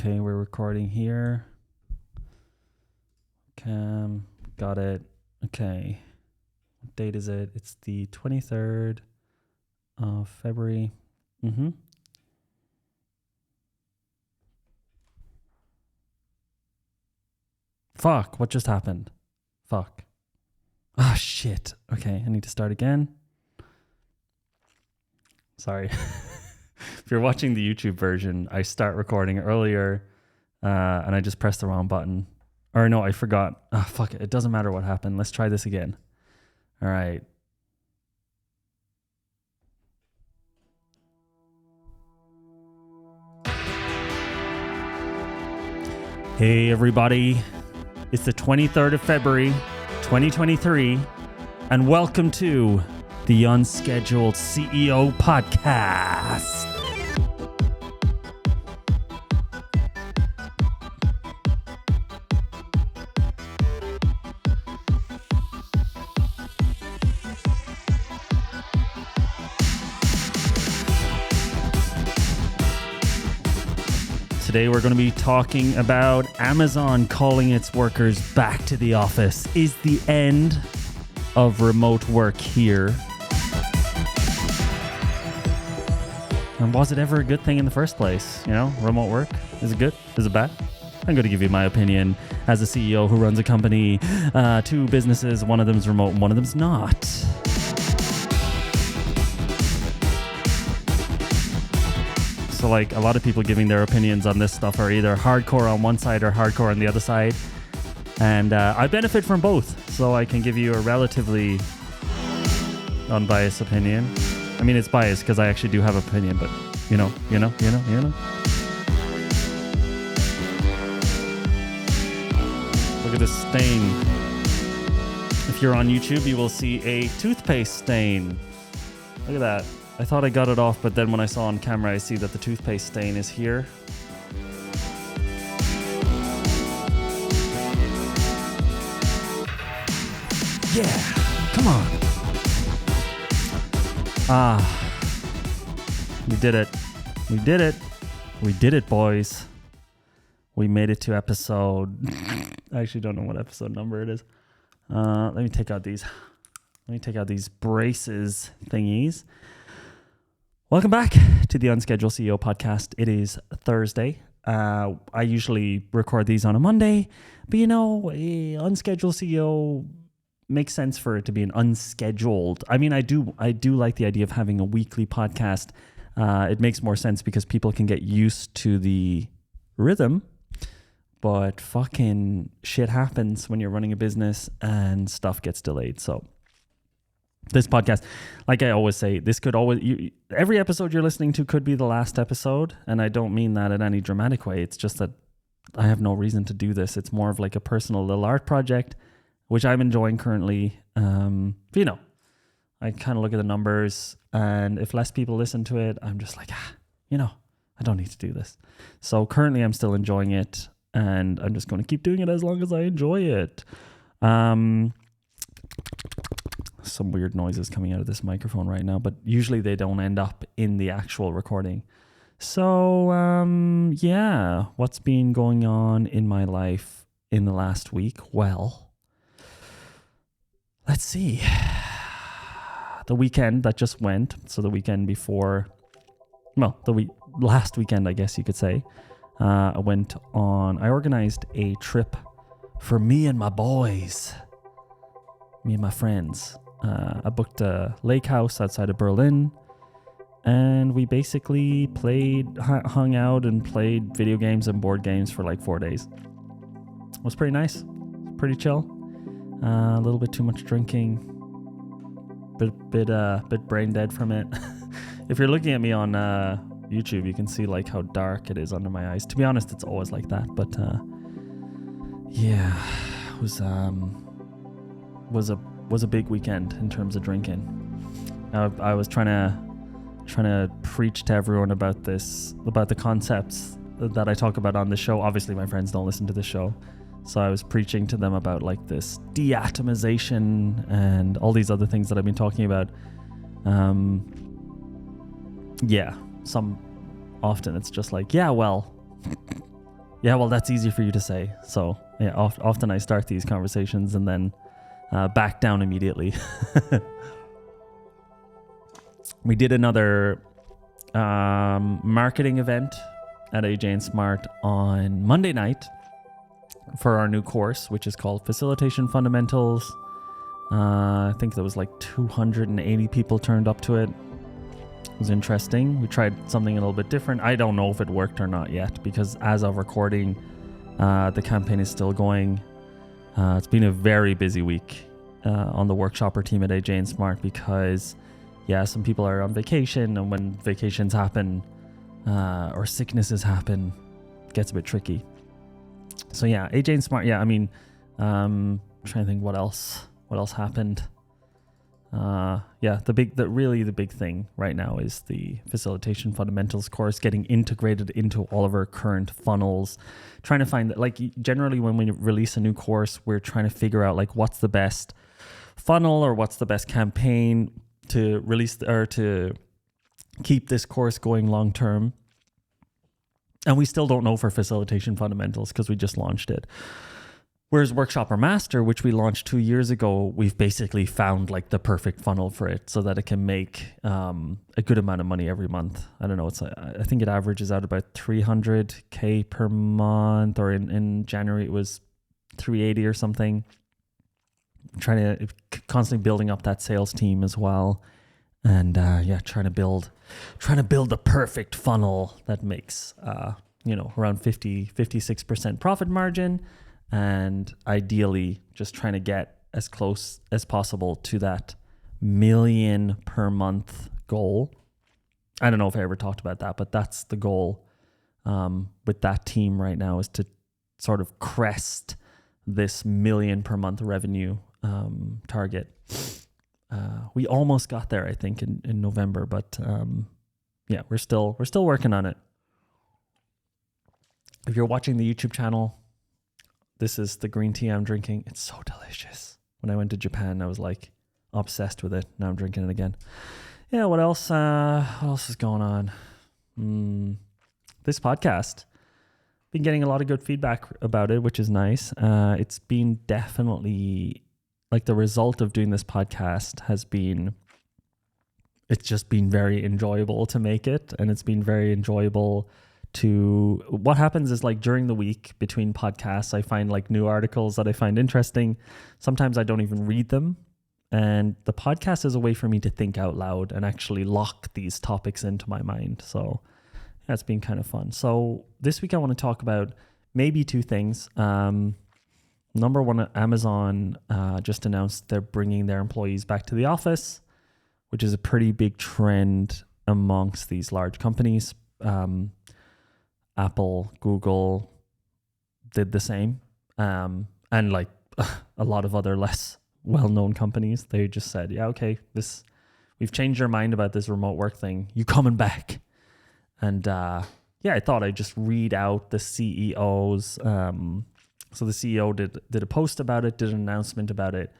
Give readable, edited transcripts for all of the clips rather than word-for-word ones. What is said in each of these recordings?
Okay, we're recording here. Cam, got it. Okay. What date is it? It's the 23rd of February. Fuck, what just happened? Fuck. Ah, shit. Okay, I need to start again. Sorry. If you're watching the YouTube version, I start recording earlier and I just pressed the wrong button. Or no, I forgot. Ah, fuck it. It doesn't matter what happened. Let's try this again. All right. Hey, everybody. It's the 23rd of February, 2023, and welcome to the Unscheduled CEO Podcast. Today we're going to be talking about Amazon calling its workers back to the office. Is the end of remote work here? And was it ever a good thing in the first place? You know, remote work? Is it good? Is it bad? I'm going to give you my opinion as a CEO who runs a company, two businesses. One of them's remote and one of them's not. So like a lot of people giving their opinions on this stuff are either hardcore on one side or hardcore on the other side. And I benefit from both. So I can give you a relatively unbiased opinion. I mean, it's biased because I actually do have an opinion, but you know. Look at this stain. If you're on YouTube, you will see a toothpaste stain. Look at that. I thought I got it off, but then when I saw on camera, I see that the toothpaste stain is here. Yeah, come on. We did it. We did it. We did it, boys. We made it to episode... I actually don't know what episode number it is. Let me take out these braces thingies. Welcome back to the Unscheduled CEO Podcast. It is Thursday. I usually record these on a Monday, but you know, Unscheduled CEO makes sense for it to be an unscheduled. I mean, I do like the idea of having a weekly podcast. It makes more sense because people can get used to the rhythm, but fucking shit happens when you're running a business and stuff gets delayed. So this podcast, like I always say, every episode you're listening to could be the last episode. And I don't mean that in any dramatic way. It's just that I have no reason to do this. It's more of like a personal little art project, which I'm enjoying currently. You know, I kind of look at the numbers, and if less people listen to it, I'm just like, I don't need to do this. So currently I'm still enjoying it, and I'm just going to keep doing it as long as I enjoy it. Some weird noises coming out of this microphone right now, but usually they don't end up in the actual recording. So, yeah, what's been going on in my life in the last week? Well, let's see. The weekend that just went, so the weekend before, last weekend, I guess you could say, I organized a trip for me and my boys, me and my friends. I booked a lake house outside of Berlin, and we basically hung out and played video games and board games for like 4 days. It was pretty nice, pretty chill. A little bit too much drinking, bit brain dead from it. If you're looking at me on YouTube, you can see like how dark it is under my eyes. To be honest, it's always like that, but yeah, it was a big weekend in terms of drinking. I was trying to preach to everyone about the concepts that I talk about on the show. Obviously, my friends don't listen to the show, so I was preaching to them about like this deatomization and all these other things that I've been talking about. Often it's just like, yeah, well, Yeah, well, that's easy for you to say. So yeah, often I start these conversations and then back down immediately. We did another marketing event at AJ and Smart on Monday night for our new course, which is called Facilitation Fundamentals. I think there was like 280 people turned up to it. It was interesting. We tried something a little bit different. I don't know if it worked or not yet, because as of recording, the campaign is still going. It's been a very busy week on the workshopper team at AJ and Smart, because some people are on vacation, and when vacations happen or sicknesses happen, it gets a bit tricky. So yeah, AJ and Smart. Yeah, I mean, trying to think what else happened. The big thing right now is the Facilitation Fundamentals course getting integrated into all of our current funnels. Trying to find that, like, generally when we release a new course, we're trying to figure out like what's the best funnel or what's the best campaign to release or to keep this course going long term. And we still don't know for Facilitation Fundamentals because we just launched it. Whereas Workshopper Master, which we launched 2 years ago, we've basically found like the perfect funnel for it so that it can make a good amount of money every month. I don't know. I think it averages out about 300K per month, or in January it was 380 or something. Trying to constantly building up that sales team as well. And trying to build the perfect funnel that makes, around 56% profit margin. And ideally just trying to get as close as possible to that $1 million per month goal. I don't know if I ever talked about that, but that's the goal with that team right now, is to sort of crest this $1 million per month revenue target. We almost got there, I think, in November, but we're still working on it. If you're watching the YouTube channel, this is the green tea I'm drinking. It's so delicious. When I went to Japan, I was like obsessed with it. Now I'm drinking it again. Yeah, what else? What else is going on? This podcast. Been getting a lot of good feedback about it, which is nice. It's been definitely like the result of doing this podcast it's just been very enjoyable to make it, and it's been very enjoyable what happens is, like, during the week between podcasts, I find like new articles that I find interesting. Sometimes I don't even read them. And the podcast is a way for me to think out loud and actually lock these topics into my mind. So that's been kind of fun. So this week I want to talk about maybe two things. Number one, Amazon just announced they're bringing their employees back to the office, which is a pretty big trend amongst these large companies. Apple, Google did the same. And like a lot of other less well-known companies, they just said, yeah, okay, we've changed our mind about this remote work thing. You coming back? And I thought I'd just read out the CEOs. So the CEO did a post about it, did an announcement about it.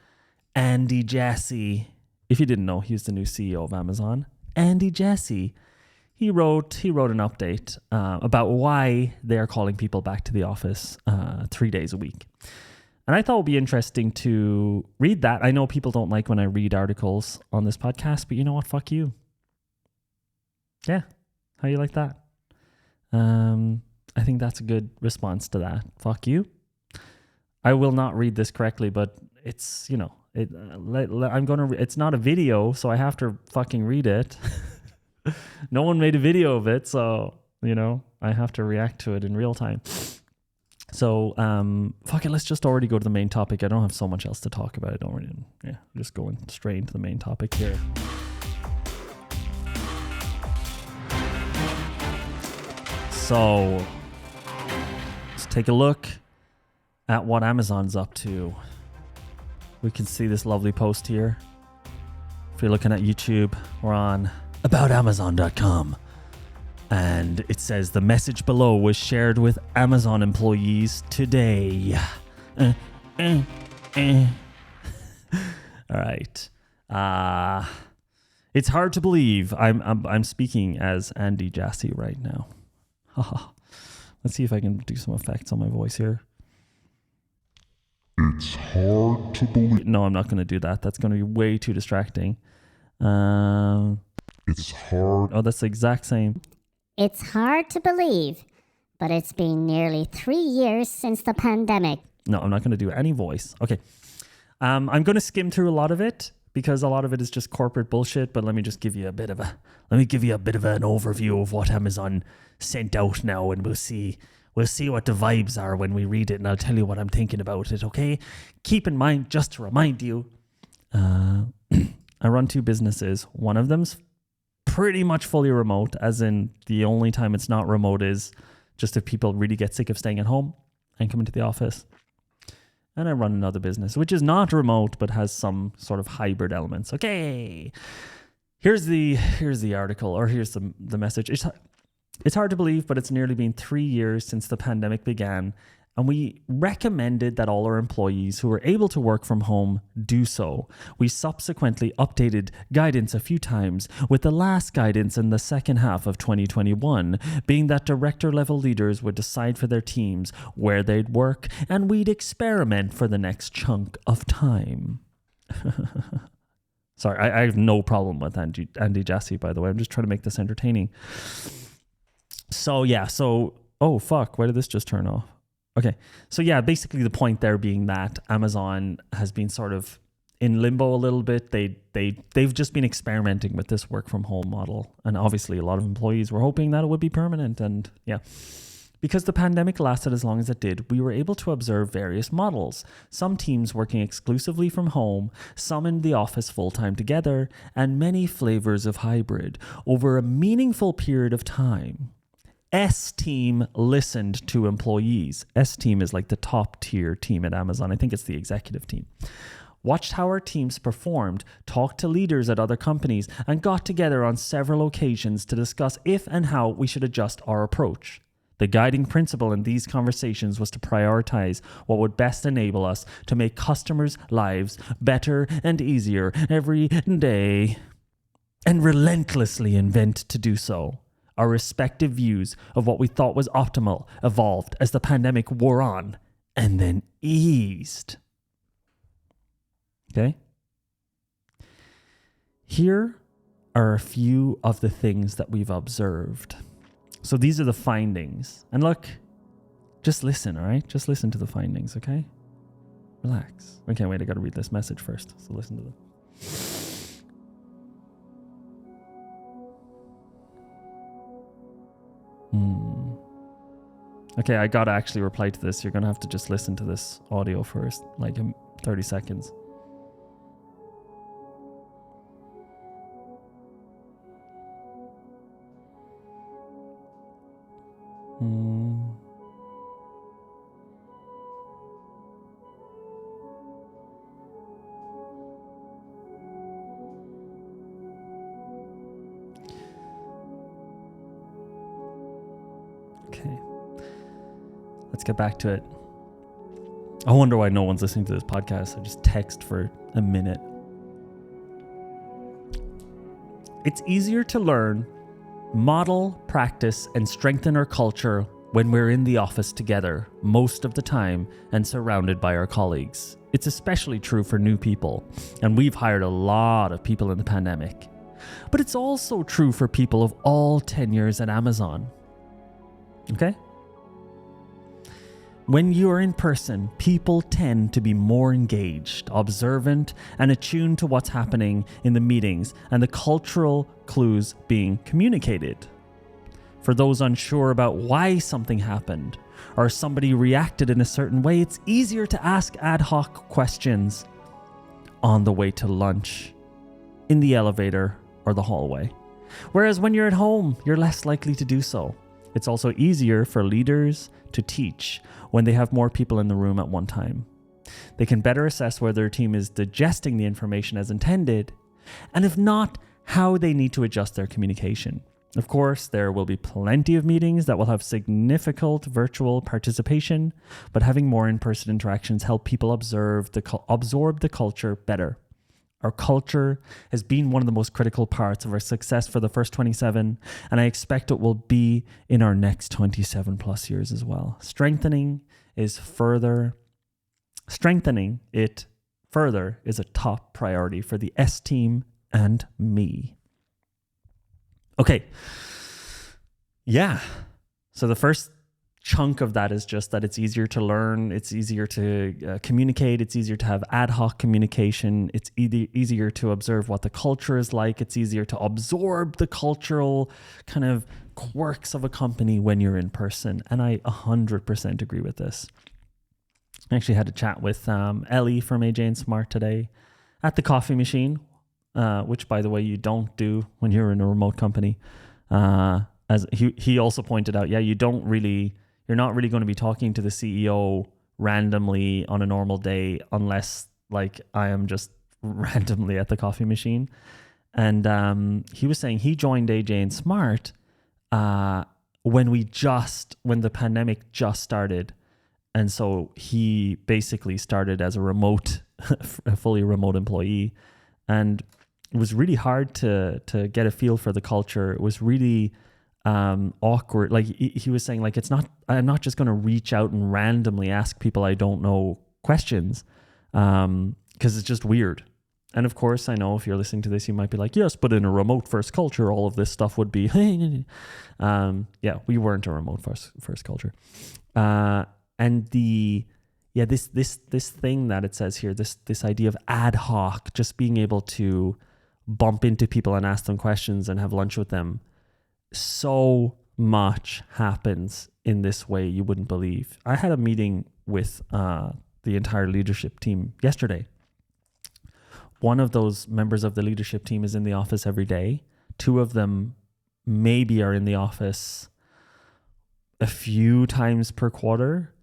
Andy Jassy, if you didn't know, he's the new CEO of Amazon. Andy Jassy. He wrote an update about why they're calling people back to the office 3 days a week. And I thought it would be interesting to read that. I know people don't like when I read articles on this podcast, but you know what? Fuck you. Yeah. How you like that? I think that's a good response to that. Fuck you. I will not read this correctly, but it's, it's not a video, so I have to fucking read it. No one made a video of it, so, I have to react to it in real time. So, fuck it, let's just already go to the main topic. I don't have so much else to talk about. I'm just going straight into the main topic here. So, let's take a look at what Amazon's up to. We can see this lovely post here. If you're looking at YouTube, we're on aboutamazon.com. And it says the message below was shared with Amazon employees today. All right. It's hard to believe I'm speaking as Andy Jassy right now. Let's see if I can do some effects on my voice here. It's hard to believe. No, I'm not going to do that. That's going to be way too distracting. It's hard. Oh, that's the exact same. It's hard to believe, but it's been nearly 3 years since the pandemic. No, I'm not going to do any voice. Okay. I'm going to skim through a lot of it because a lot of it is just corporate bullshit, but let me give you a bit of an overview of what Amazon sent out now, and we'll see what the vibes are when we read it, and I'll tell you what I'm thinking about it, okay? Keep in mind, just to remind you, I run 2 businesses. One of them's pretty much fully remote, as in the only time it's not remote is just if people really get sick of staying at home and coming to the office. And I run another business, which is not remote, but has some sort of hybrid elements. Okay, here's the article, or here's the message. It's hard to believe, but it's nearly been 3 years since the pandemic began, and we recommended that all our employees who were able to work from home do so. We subsequently updated guidance a few times, with the last guidance in the second half of 2021 being that director-level leaders would decide for their teams where they'd work, and we'd experiment for the next chunk of time. Sorry, I have no problem with Andy Jassy, by the way. I'm just trying to make this entertaining. Oh fuck, why did this just turn off? Okay, so yeah, basically the point there being that Amazon has been sort of in limbo a little bit. They've just been experimenting with this work from home model, and obviously a lot of employees were hoping that it would be permanent, and yeah. Because the pandemic lasted as long as it did, we were able to observe various models. Some teams working exclusively from home, some in the office full-time together, and many flavors of hybrid over a meaningful period of time. S-Team listened to employees. S-Team is like the top tier team at Amazon. I think it's the executive team. Watched how our teams performed, talked to leaders at other companies, and got together on several occasions to discuss if and how we should adjust our approach. The guiding principle in these conversations was to prioritize what would best enable us to make customers' lives better and easier every day, and relentlessly invent to do so. Our respective views of what we thought was optimal evolved as the pandemic wore on and then eased. Okay? Here are a few of the things that we've observed. So these are the findings. And look, just listen, all right? Just listen to the findings, okay? Relax. Okay, wait, I got to read this message first. So listen to them. Okay, I gotta actually reply to this. You're gonna have to just listen to this audio first, like in 30 seconds. Okay. Let's get back to it. I wonder why no one's listening to this podcast. I just text for a minute. It's easier to learn, model, practice, and strengthen our culture when we're in the office together most of the time and surrounded by our colleagues. It's especially true for new people, and we've hired a lot of people in the pandemic. But it's also true for people of all tenures at Amazon. Okay? When you are in person, people tend to be more engaged, observant, and attuned to what's happening in the meetings and the cultural clues being communicated. For those unsure about why something happened or somebody reacted in a certain way, it's easier to ask ad hoc questions on the way to lunch, in the elevator, or the hallway. Whereas when you're at home, you're less likely to do so. It's also easier for leaders to teach when they have more people in the room at one time. They can better assess whether their team is digesting the information as intended, and if not, how they need to adjust their communication. Of course, there will be plenty of meetings that will have significant virtual participation, but having more in-person interactions help people absorb the culture better. Our culture has been one of the most critical parts of our success for the first 27, and I expect it will be in our next 27 plus years as well. Strengthening it further is a top priority for the S team and me. Okay. Yeah. So the first chunk of that is just that it's easier to learn, it's easier to communicate, it's easier to have ad hoc communication, it's easier to observe what the culture is like, it's easier to absorb the cultural kind of quirks of a company when you're in person. And I 100% agree with this. I actually had a chat with Ellie from AJ and Smart today at the coffee machine, which, by the way, you don't do when you're in a remote company. As he also pointed out, you're not really going to be talking to the CEO randomly on a normal day unless like I am just randomly at the coffee machine. And he was saying he joined AJ and Smart when the pandemic just started. And so he basically started as a fully remote employee. And it was really hard to get a feel for the culture. It was really awkward. Like he was saying, like, I'm not just going to reach out and randomly ask people I don't know questions, because it's just weird. And of course, I know if you're listening to this, you might be like, yes, but in a remote first culture, all of this stuff would be, we weren't a remote first culture. And this thing that it says here, this idea of ad hoc, just being able to bump into people and ask them questions and have lunch with them. So much happens in this way you wouldn't believe. I had a meeting with the entire leadership team yesterday. One of those members of the leadership team is in the office every day. Two of them maybe are in the office a few times per quarter.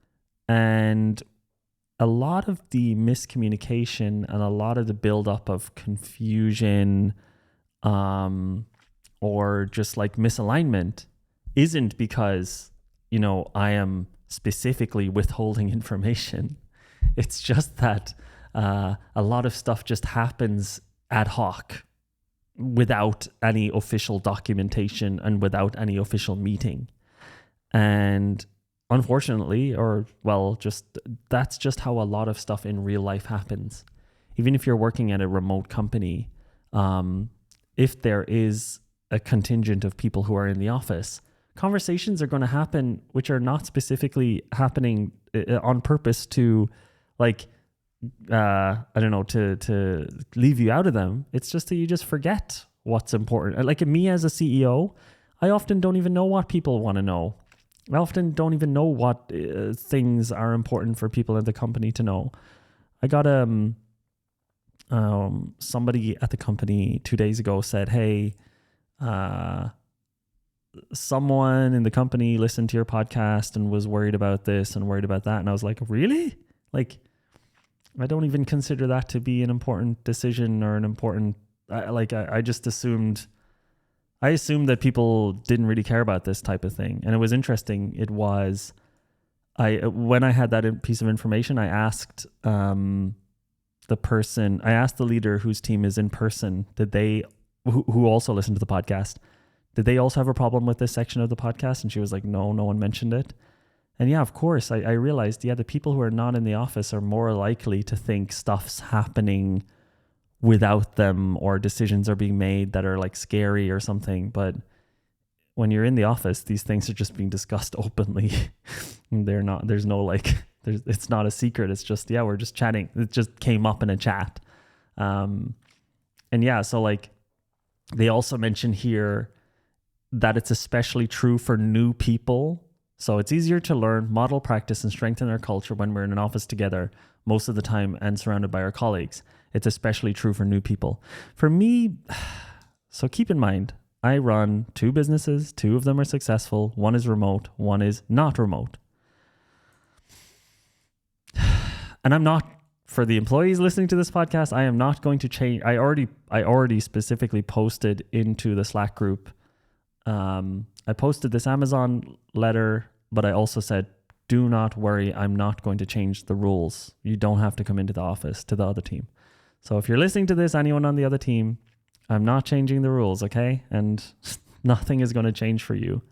And a lot of the miscommunication and a lot of the buildup of confusion or just like misalignment isn't because, I am specifically withholding information. It's just that a lot of stuff just happens ad hoc without any official documentation and without any official meeting. And unfortunately, that's just how a lot of stuff in real life happens. Even if you're working at a remote company, if there is a contingent of people who are in the office, conversations are going to happen which are not specifically happening on purpose to to leave you out of them. It's just that you just forget what's important. Like me as a CEO, I often don't even know what people want to know. I often don't even know what things are important for people in the company to know. I got somebody at the company 2 days ago said, hey, someone in the company listened to your podcast and was worried about this and worried about that. And I was like, really? Like, I don't even consider that to be an important decision or an important, I just assumed that people didn't really care about this type of thing. And it was interesting. It was, when I had that piece of information, I asked the leader whose team is in person, who also listened to the podcast, did they also have a problem with this section of the podcast? And she was like, no one mentioned it. And yeah, of course, I realized, the people who are not in the office are more likely to think stuff's happening without them or decisions are being made that are like scary or something. But when you're in the office, these things are just being discussed openly. It's not a secret. It's just, we're just chatting. It just came up in a chat. So they also mention here that it's especially true for new people. So it's easier to learn, model, practice, and strengthen our culture when we're in an office together most of the time and surrounded by our colleagues. It's especially true for new people. For me, so keep in mind, I run 2 businesses. 2 of them are successful. 1 is remote. 1 is not remote. And I'm not, for the employees listening to this podcast, I am not going to change. I already specifically posted into the Slack group. I posted this Amazon letter, but I also said, do not worry, I'm not going to change the rules. You don't have to come into the office to the other team. So if you're listening to this, anyone on the other team, I'm not changing the rules, okay? And nothing is going to change for you.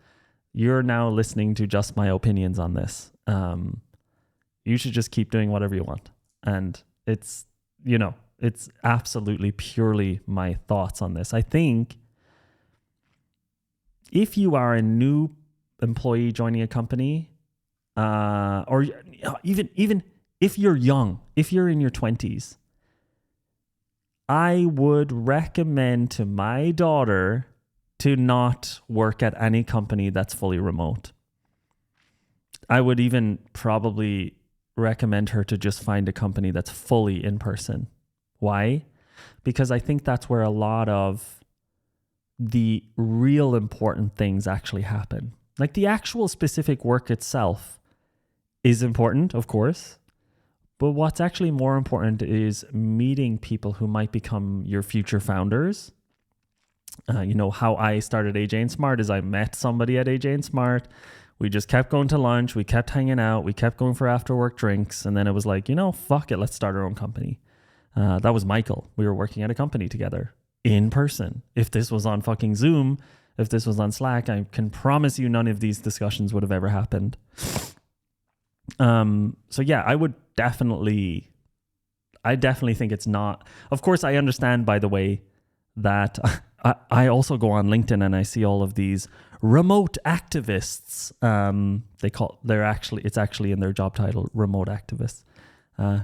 You're now listening to just my opinions on this. You should just keep doing whatever you want. And it's, it's absolutely purely my thoughts on this. I think if you are a new employee joining a company, or even if you're young, if you're in your 20s, I would recommend to my daughter to not work at any company that's fully remote. I would even probably recommend her to just find a company that's fully in person. Why? Because I think that's where a lot of the real important things actually happen. Like the actual specific work itself is important, of course. But what's actually more important is meeting people who might become your future founders. How I started AJ and Smart is I met somebody at AJ and Smart. We just kept going to lunch. We kept hanging out. We kept going for after work drinks. And then it was like, fuck it. Let's start our own company. That was Michael. We were working at a company together in person. If this was on fucking Zoom, if this was on Slack, I can promise you none of these discussions would have ever happened. So yeah, I definitely think it's not. Of course, I understand, by the way, that I also go on LinkedIn and I see all of these remote activists. It's actually in their job title, remote activists.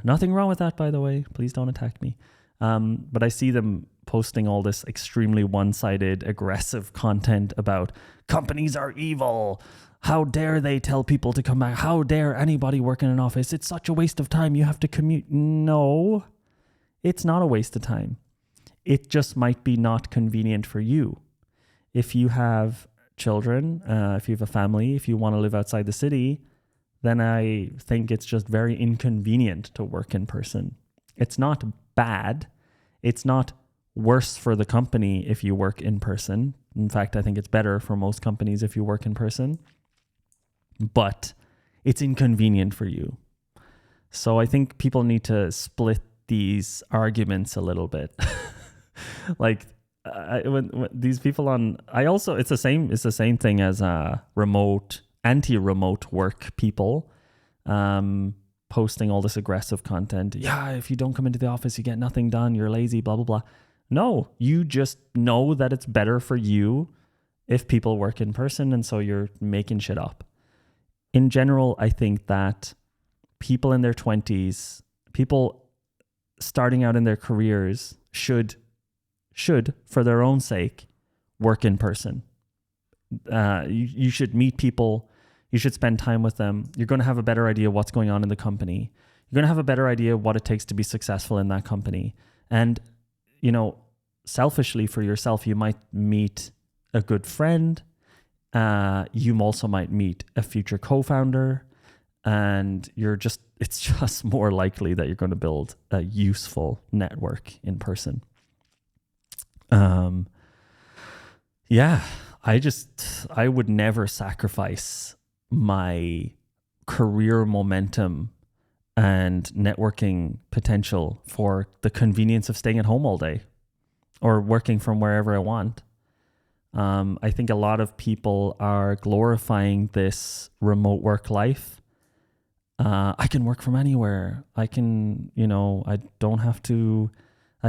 Nothing wrong with that, by the way. Please don't attack me. But I see them posting all this extremely one-sided, aggressive content about companies are evil. How dare they tell people to come back? How dare anybody work in an office? It's such a waste of time. You have to commute. No, it's not a waste of time. It just might be not convenient for you. If you have children, if you have a family, if you want to live outside the city, then I think it's just very inconvenient to work in person. It's not bad. It's not worse for the company if you work in person. In fact, I think it's better for most companies if you work in person. But it's inconvenient for you. So I think people need to split these arguments a little bit. Like when these people it's the same thing as anti-remote work people posting all this aggressive content. Yeah, if you don't come into the office, you get nothing done. You're lazy, blah, blah, blah. No, you just know that it's better for you if people work in person. And so you're making shit up. In general, I think that people in their 20s, people starting out in their careers should, for their own sake, work in person. You should meet people. You should spend time with them. You're going to have a better idea what's going on in the company. You're going to have a better idea what it takes to be successful in that company. And, selfishly for yourself, you might meet a good friend. You also might meet a future co-founder, and it's just more likely that you're going to build a useful network in person. I would never sacrifice my career momentum and networking potential for the convenience of staying at home all day or working from wherever I want. I think a lot of people are glorifying this remote work life. I can work from anywhere. I can, I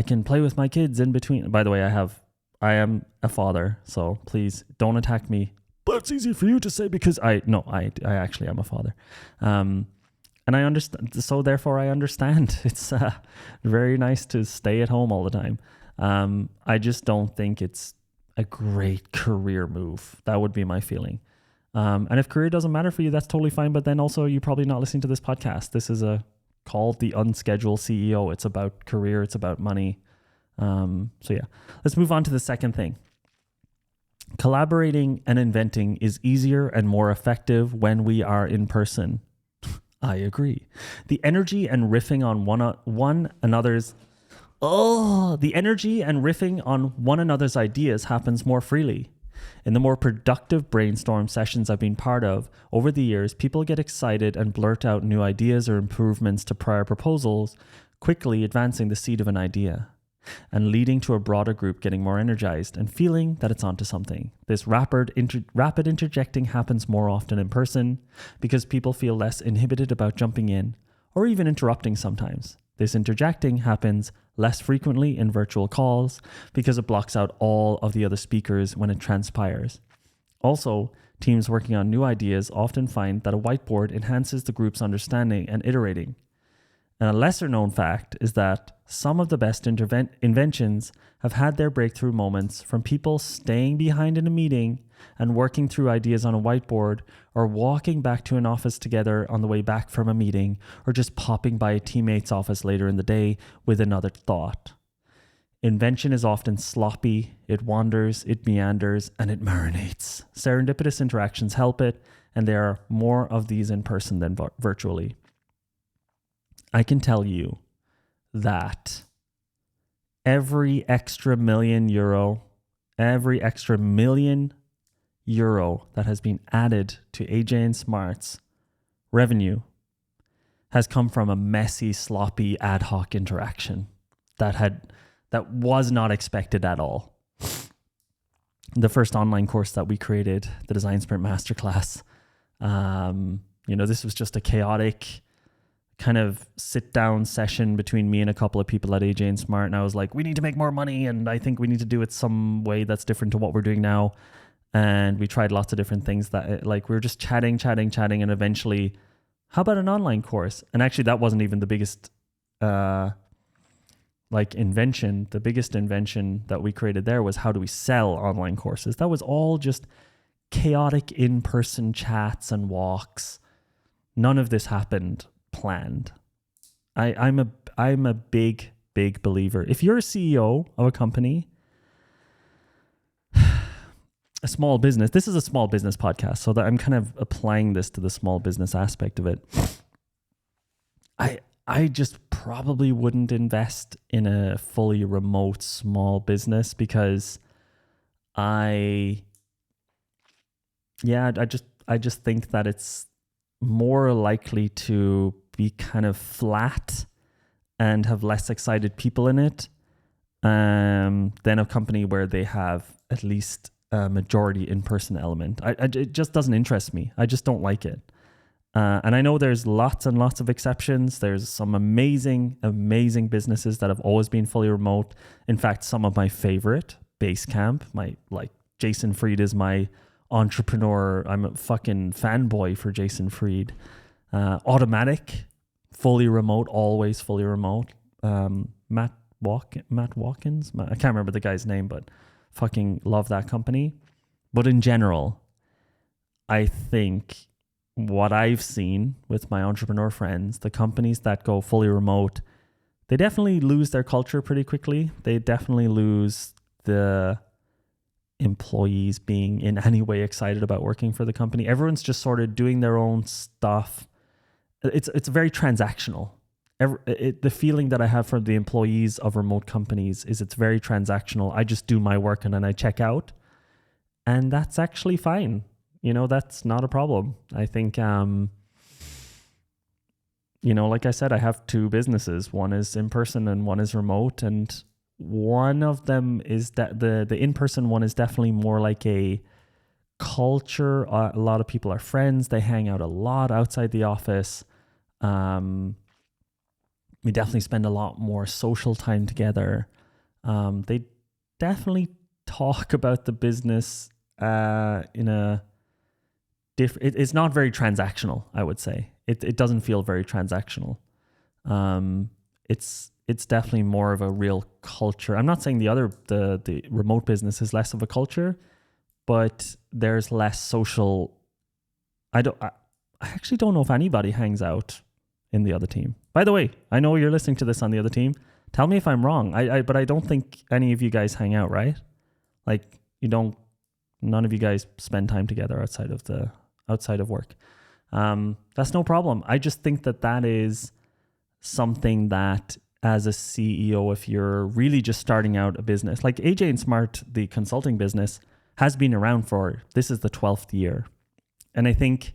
can play with my kids in between. By the way, I am a father, so please don't attack me. But it's easy for you to say because I actually am a father. And I understand. So therefore I understand. It's very nice to stay at home all the time. I just don't think it's a great career move. That would be my feeling. And if career doesn't matter for you, that's totally fine. But then also you're probably not listening to this podcast. This is called the Unscheduled CEO. It's about career. It's about money. So yeah, let's move on to the second thing. Collaborating and inventing is easier and more effective when we are in person. I agree. The energy and riffing on one another's ideas happens more freely. In the more productive brainstorm sessions I've been part of over the years, people get excited and blurt out new ideas or improvements to prior proposals quickly advancing the seed of an idea and leading to a broader group getting more energized and feeling that it's onto something. This rapid interjecting happens more often in person because people feel less inhibited about jumping in or even interrupting sometimes. This interjecting happens less frequently in virtual calls because it blocks out all of the other speakers when it transpires. Also, teams working on new ideas often find that a whiteboard enhances the group's understanding and iterating. And a lesser known fact is that some of the best inventions have had their breakthrough moments from people staying behind in a meeting and working through ideas on a whiteboard, or walking back to an office together on the way back from a meeting, or just popping by a teammate's office later in the day with another thought. Invention is often sloppy, it wanders, it meanders, and it marinates. Serendipitous interactions help it, and there are more of these in person than virtually. I can tell you that every extra million euro that has been added to AJ and Smart's revenue has come from a messy, sloppy, ad hoc interaction that was not expected at all. The first online course that we created, the Design Sprint Masterclass, this was just a chaotic kind of sit down session between me and a couple of people at AJ and Smart. And I was like, we need to make more money. And I think we need to do it some way that's different to what we're doing now. And we tried lots of different things that we were just chatting. And eventually, how about an online course? And actually that wasn't even the biggest, invention. The biggest invention that we created there was, how do we sell online courses? That was all just chaotic in-person chats and walks. None of this happened planned. I'm a big believer. If you're a CEO of a company, a small business, this is a small business podcast, so that I'm kind of applying this to the small business aspect of it. I just probably wouldn't invest in a fully remote small business because I just think that it's more likely to be kind of flat and have less excited people in it than a company where they have at least a majority in-person element. It just doesn't interest me. I just don't like it. And I know there's lots and lots of exceptions. There's some amazing businesses that have always been fully remote. In fact, some of my favorite, Basecamp, Jason Fried is my entrepreneur. I'm a fucking fanboy for Jason Fried. Automatic, fully remote, always fully remote. Matt Watkins. I can't remember the guy's name, but fucking love that company. But in general, I think what I've seen with my entrepreneur friends, the companies that go fully remote, they definitely lose their culture pretty quickly. They definitely lose the employees being in any way excited about working for the company. Everyone's just sort of doing their own stuff. It's very transactional. The feeling that I have from the employees of remote companies is it's very transactional. I just do my work and then I check out, and that's actually fine. That's not a problem. I think, like I said, I have two businesses. One is in person and one is remote, and one of them is that the in-person one is definitely more like a culture. A lot of people are friends. They hang out a lot outside the office. We definitely spend a lot more social time together. They definitely talk about the business in a different. It's not very transactional, I would say. It doesn't feel very transactional. It's definitely more of a real culture. I'm not saying the remote business is less of a culture, but there's less social. I actually don't know if anybody hangs out in the other team. By the way, I know you're listening to this on the other team. Tell me if I'm wrong. But I don't think any of you guys hang out, right? None of you guys spend time together outside of work. That's no problem. I just think that is something that, as a CEO, if you're really just starting out a business, like AJ and Smart, the consulting business, has been around this is the 12th year. And I think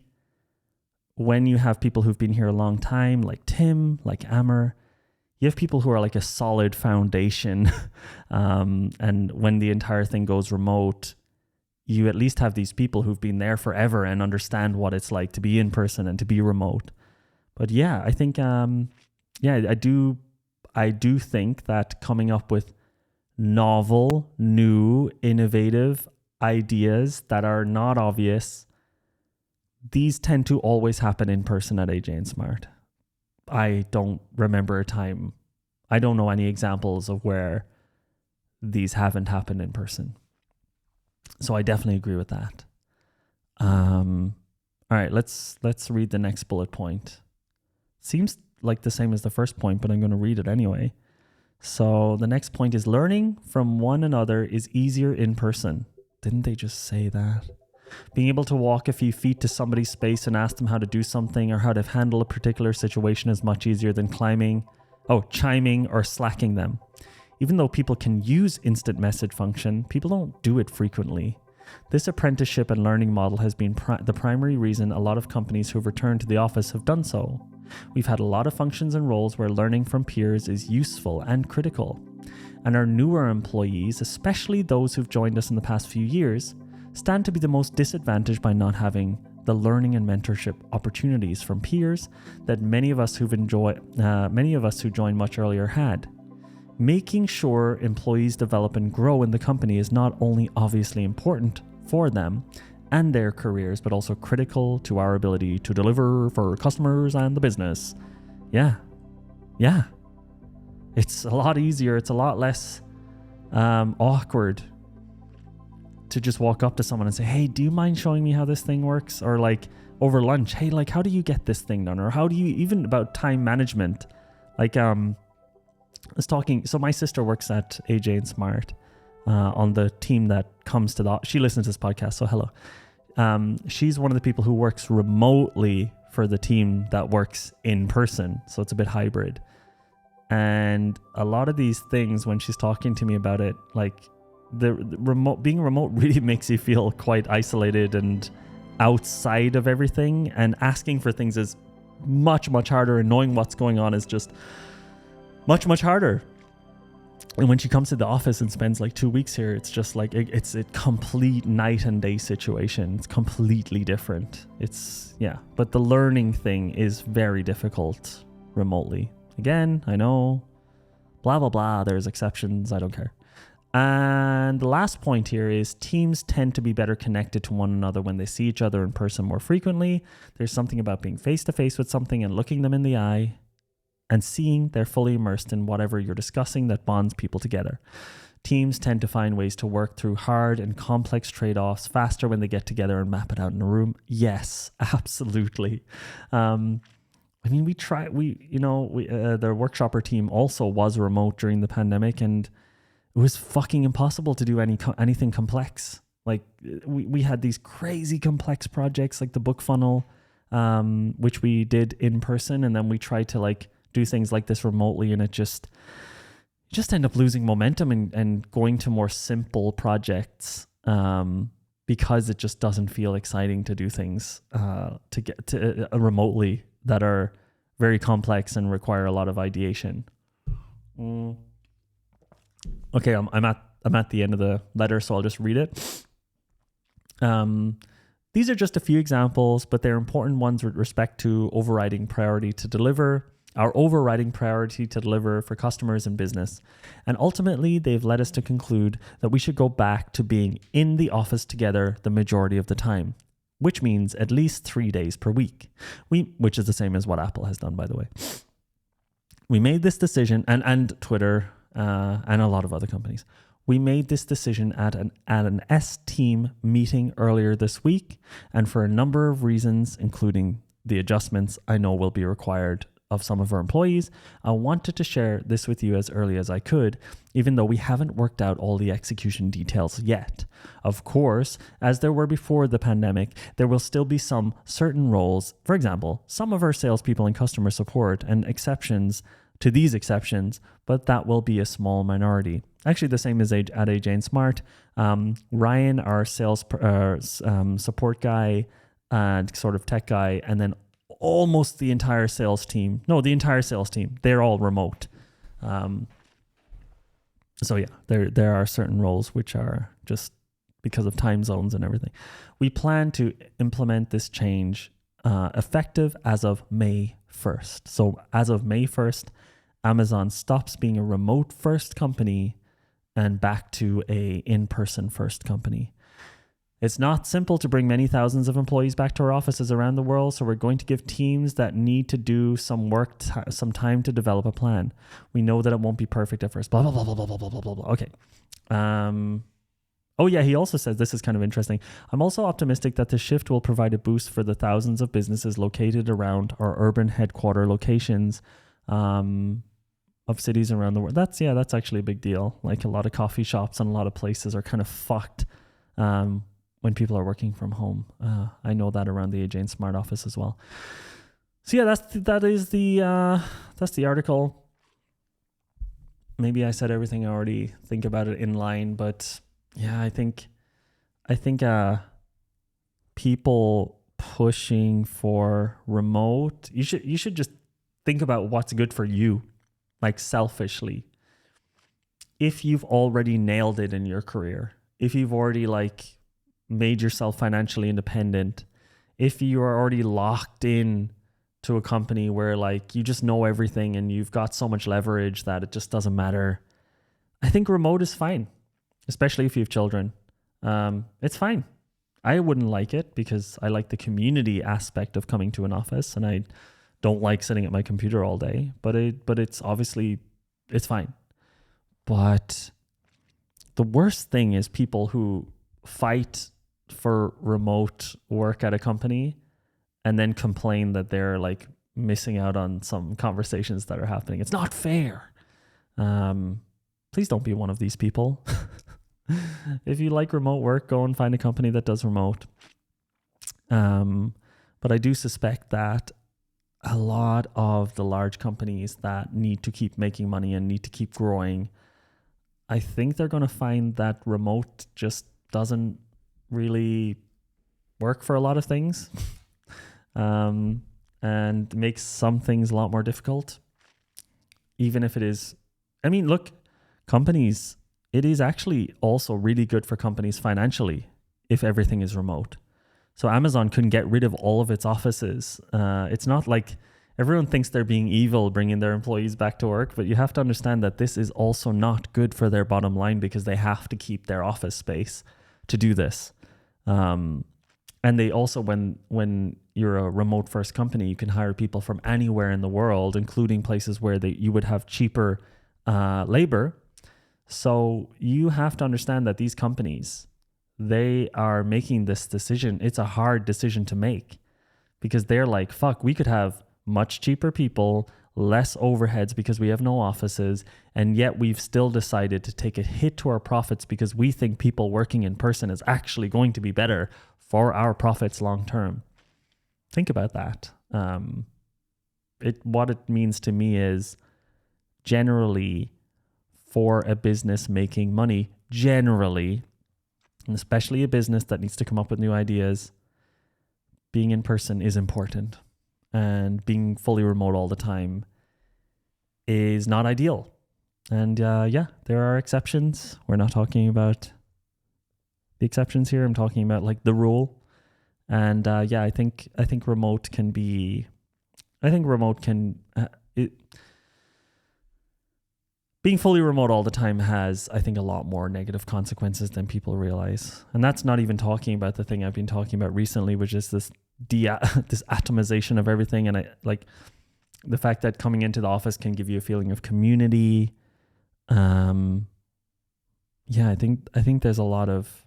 when you have people who've been here a long time, like Tim, like Amr, You have people who are like a solid foundation. And when the entire thing goes remote, you at least have these people who've been there forever and understand what it's like to be in person and to be remote. But yeah, I think, I do think that coming up with novel, new, innovative ideas that are not obvious, these tend to always happen in person at AJ and Smart. I don't remember a time. I don't know any examples of where these haven't happened in person. So I definitely agree with that. All right, let's read the next bullet point. Seems like the same as the first point, but I'm going to read it anyway. So the next point is learning from one another is easier in person. Didn't they just say that? Being able to walk a few feet to somebody's space and ask them how to do something or how to handle a particular situation is much easier than chiming or slacking them. Even though people can use instant message function, people don't do it frequently. This apprenticeship and learning model has been the primary reason a lot of companies who've returned to the office have done so. We've had a lot of functions and roles where learning from peers is useful and critical. And our newer employees, especially those who've joined us in the past few years, stand to be the most disadvantaged by not having the learning and mentorship opportunities from peers that many of us who joined much earlier had. Making sure employees develop and grow in the company is not only obviously important for them and their careers, but also critical to our ability to deliver for customers and the business. Yeah. It's a lot easier. It's a lot less awkward to just walk up to someone and say, hey, do you mind showing me how this thing works? Or like over lunch, hey, like, how do you get this thing done? Or how do you, even about time management? Like, I was talking, so my sister works at AJ and Smart on the team that comes to she listens to this podcast, so hello. She's one of the people who works remotely for the team that works in person. So it's a bit hybrid. And a lot of these things, when she's talking to me about it, like being remote really makes you feel quite isolated and outside of everything, and asking for things is much, much harder, and knowing what's going on is just much, much harder. And when she comes to the office and spends like 2 weeks here, it's just like, it's a complete night and day situation. It's completely different. But the learning thing is very difficult remotely. Again, I know, blah, blah, blah. There's exceptions. I don't care. And the last point here is teams tend to be better connected to one another when they see each other in person more frequently. There's something about being face to face with something and looking them in the eye and seeing they're fully immersed in whatever you're discussing that bonds people together. Teams tend to find ways to work through hard and complex trade-offs faster when they get together and map it out in a room. Yes, absolutely. The workshopper team also was remote during the pandemic, and it was fucking impossible to do anything complex. Like we had these crazy complex projects like the book funnel, which we did in person, and then we tried to like do things like this remotely, and it just end up losing momentum and going to more simple projects because it just doesn't feel exciting to do things to get to remotely that are very complex and require a lot of ideation. Okay, I'm at the end of the letter, so I'll just read it. These are just a few examples, but they're important ones with respect to our overriding priority to deliver for customers and business. And ultimately, they've led us to conclude that we should go back to being in the office together the majority of the time, which means at least 3 days per week, which is the same as what Apple has done, by the way. We made this decision, and Twitter and a lot of other companies. We made this decision at an S-team meeting earlier this week, and for a number of reasons, including the adjustments I know will be required of some of our employees, I wanted to share this with you as early as I could, even though we haven't worked out all the execution details yet. Of course, as there were before the pandemic, there will still be some certain roles, for example, some of our salespeople in customer support and exceptions to these exceptions, but that will be a small minority. Actually, the same as at AJ and Smart. Ryan, our sales support guy and sort of tech guy, and then almost the entire sales team. No, the entire sales team. They're all remote. So yeah, there are certain roles which are just because of time zones and everything. We plan to implement this change effective as of May 1st. So as of May 1st, Amazon stops being a remote first company and back to a in-person first company. It's not simple to bring many thousands of employees back to our offices around the world, so we're going to give teams that need to do some work, some time to develop a plan. We know that it won't be perfect at first. Blah, blah, blah, blah, blah, blah, blah, blah, blah. Okay. Oh yeah, he also says, this is kind of interesting. I'm also optimistic that the shift will provide a boost for the thousands of businesses located around our urban headquarter locations of cities around the world. That's actually a big deal. Like a lot of coffee shops and a lot of places are kind of fucked when people are working from home. I know that around the AJ Smart office as well. So yeah, that's the article. Maybe I said everything I already think about it in line, but yeah, I think people pushing for remote, you should just think about what's good for you, like selfishly. If you've already nailed it in your career, if you've already like made yourself financially independent, if you are already locked in to a company where like you just know everything and you've got so much leverage that it just doesn't matter, I think remote is fine, especially if you have children. It's fine. I wouldn't like it because I like the community aspect of coming to an office and I don't like sitting at my computer all day, but it's obviously, it's fine. But the worst thing is people who fight for remote work at a company and then complain that they're like missing out on some conversations that are happening. It's not fair. Please don't be one of these people. If you like remote work, go and find a company that does remote. But I do suspect that a lot of the large companies that need to keep making money and need to keep growing, I think they're going to find that remote just doesn't really work for a lot of things. And makes some things a lot more difficult. Even if it is, I mean, look, companies, it is actually also really good for companies financially if everything is remote. So Amazon couldn't get rid of all of its offices. It's not like everyone thinks they're being evil bringing their employees back to work, but you have to understand that this is also not good for their bottom line because they have to keep their office space to do this. And they also, when you're a remote first company, you can hire people from anywhere in the world, including places where you would have cheaper labor. So you have to understand that these companies, they are making this decision. It's a hard decision to make because they're like, fuck, we could have much cheaper people, less overheads because we have no offices, and yet we've still decided to take a hit to our profits because we think people working in person is actually going to be better for our profits long term. Think about that. What it means to me is generally for a business making money, generally, and especially a business that needs to come up with new ideas, being in person is important. And being fully remote all the time is not ideal. And yeah, there are exceptions. We're not talking about the exceptions here. I'm talking about like the rule. And yeah, I think remote can be, being fully remote all the time has, I think, a lot more negative consequences than people realize. And that's not even talking about the thing I've been talking about recently, which is this this atomization of everything. And I like the fact that coming into the office can give you a feeling of community. Yeah, I think there's a lot of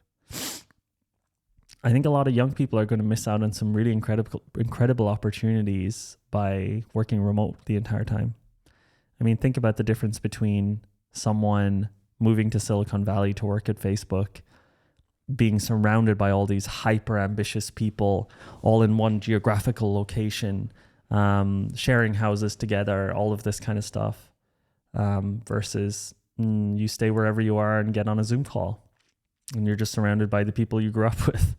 young people are going to miss out on some really incredible opportunities by working remote the entire time. I mean, think about the difference between someone moving to Silicon Valley to work at Facebook, being surrounded by all these hyper ambitious people all in one geographical location, sharing houses together, all of this kind of stuff, versus you stay wherever you are and get on a Zoom call and you're just surrounded by the people you grew up with.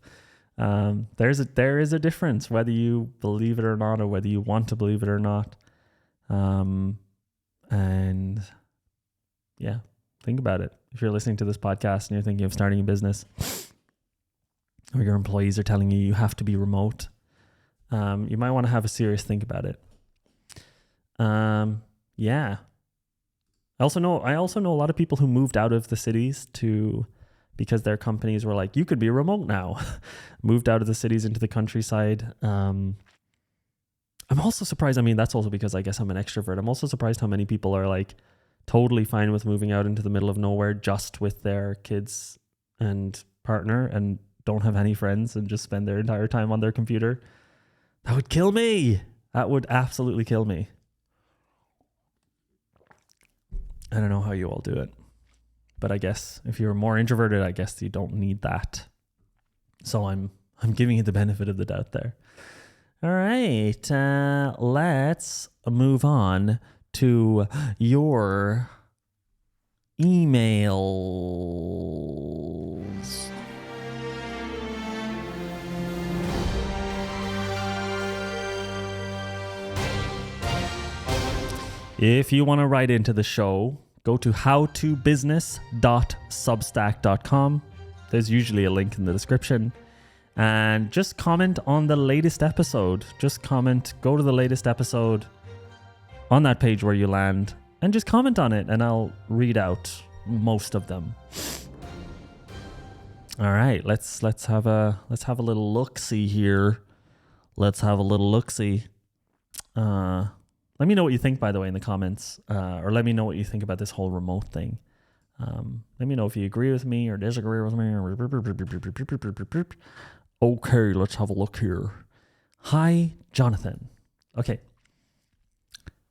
There is a difference, whether you believe it or not, or whether you want to believe it or not. And yeah, think about it. If you're listening to this podcast and you're thinking of starting a business, or your employees are telling you have to be remote, you might want to have a serious think about it. Yeah. I also know a lot of people who moved out of the cities because their companies were like, you could be remote now. Moved out of the cities into the countryside. I'm also surprised. I mean, that's also because I guess I'm an extrovert. I'm also surprised how many people are like totally fine with moving out into the middle of nowhere just with their kids and partner and don't have any friends and just spend their entire time on their computer. That would kill me. That would absolutely kill me. I don't know how you all do it, but I guess if you're more introverted, I guess you don't need that. So I'm giving you the benefit of the doubt there. All right, let's move on to your emails. If you want to write into the show, go to howtobusiness.substack.com. There's usually a link in the description. And just comment on the latest episode. Just comment, go to the latest episode on that page where you land, and just comment on it, and I'll read out most of them. All right, let's have a little look-see here. Let's have a little look-see. Let me know what you think, by the way, in the comments, or let me know what you think about this whole remote thing. Let me know if you agree with me or disagree with me. Okay, let's have a look here. Hi, Jonathan. Okay.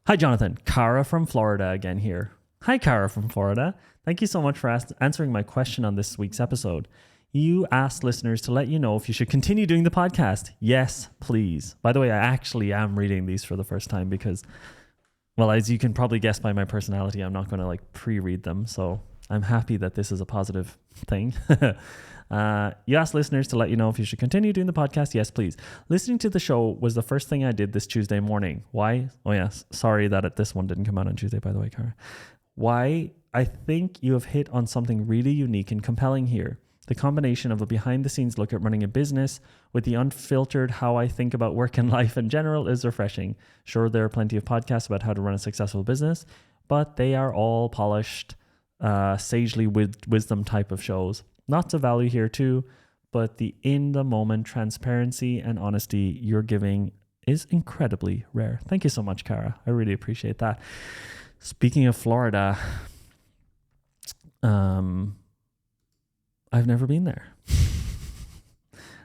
Hi, Jonathan. Cara from Florida again here. Hi, Cara from Florida. Thank you so much for answering my question on this week's episode. You asked listeners to let you know if you should continue doing the podcast. Yes, please. By the way, I actually am reading these for the first time because, well, as you can probably guess by my personality, I'm not going to like pre-read them. So I'm happy that this is a positive thing. You asked listeners to let you know if you should continue doing the podcast. Yes, please. Listening to the show was the first thing I did this Tuesday morning. Why? Oh, yes. Sorry that this one didn't come out on Tuesday, by the way, Cara. Why? I think you have hit on something really unique and compelling here. The combination of a behind-the-scenes look at running a business with the unfiltered how I think about work and life in general is refreshing. Sure, there are plenty of podcasts about how to run a successful business, but they are all polished, sagely wisdom type of shows. Lots of value here too, but the in-the-moment transparency and honesty you're giving is incredibly rare. Thank you so much, Cara. I really appreciate that. Speaking of Florida, I've never been there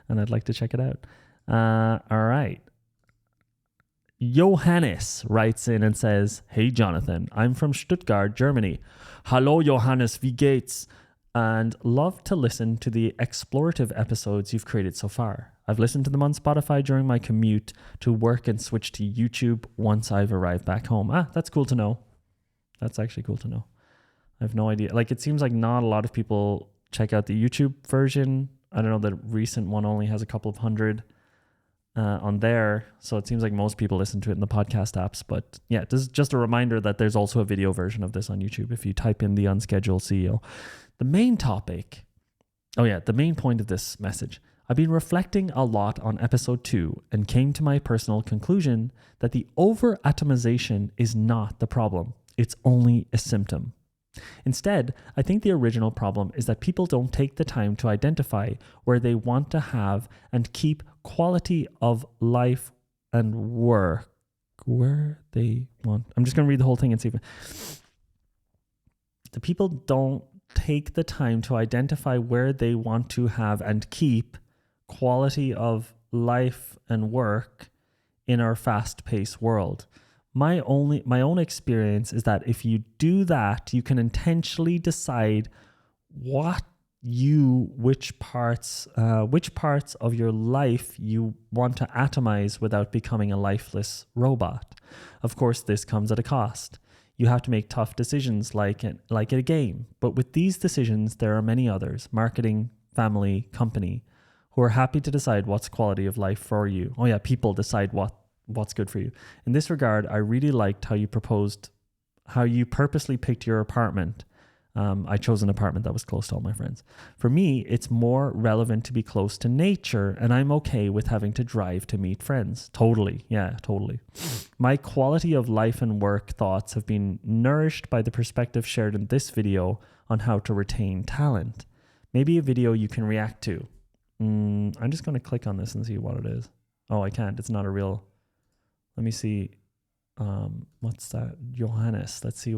and I'd like to check it out. All right. Johannes writes in and says, hey, Jonathan, I'm from Stuttgart, Germany. Hallo, Johannes, wie geht's? And love to listen to the explorative episodes you've created so far. I've listened to them on Spotify during my commute to work and switch to YouTube once I've arrived back home. That's cool to know. That's actually cool to know. I have no idea. Like, it seems like not a lot of people check out the YouTube version. I don't know, the recent one only has a couple of hundred on there. So it seems like most people listen to it in the podcast apps. But yeah, this is just a reminder that there's also a video version of this on YouTube if you type in the Unscheduled CEO. The main topic, the main point of this message. I've been reflecting a lot on episode 2 and came to my personal conclusion that the over-atomization is not the problem. It's only a symptom. Instead, I think the original problem is that people don't take the time to identify where they want to have and keep quality of life and work where they want. I'm just going to read the whole thing and see if the people don't take the time to identify where they want to have and keep quality of life and work in our fast-paced world. My own experience is that if you do that, you can intentionally decide which parts of your life you want to atomize without becoming a lifeless robot. Of course, this comes at a cost. You have to make tough decisions like a game. But with these decisions, there are many others, marketing, family, company, who are happy to decide what's quality of life for you. Oh yeah, people decide what's good for you. In this regard, I really liked how you purposely picked your apartment I chose an apartment that was close to all my friends. For me, it's more relevant to be close to nature, and I'm okay with having to drive to meet friends. Totally. Yeah, totally. My quality of life and work thoughts have been nourished by the perspective shared in this video on how to retain talent. Maybe a video you can react to. I'm just going to click on this and see what it is. Oh, I can't. It's not a real... Let me see. What's that? Johannes. Let's see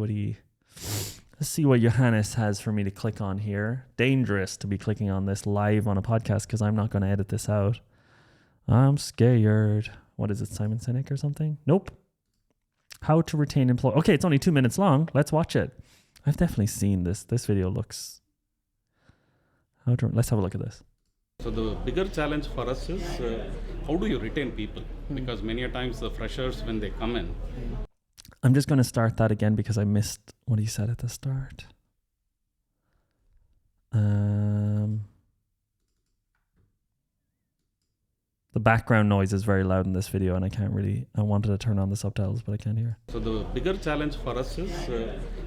what Johannes has for me to click on here. Dangerous to be clicking on this live on a podcast because I'm not going to edit this out. I'm scared. What is it, Simon Sinek or something? Nope. How to retain employees. Okay, it's only 2 minutes long. Let's watch it. I've definitely seen this. This video looks... Let's have a look at this. So the bigger challenge for us is how do you retain people? Because many a times the freshers, when they come in... I'm just going to start that again because I missed what he said at the start. The background noise is very loud in this video and I wanted to turn on the subtitles, but I can't hear. So the bigger challenge for us is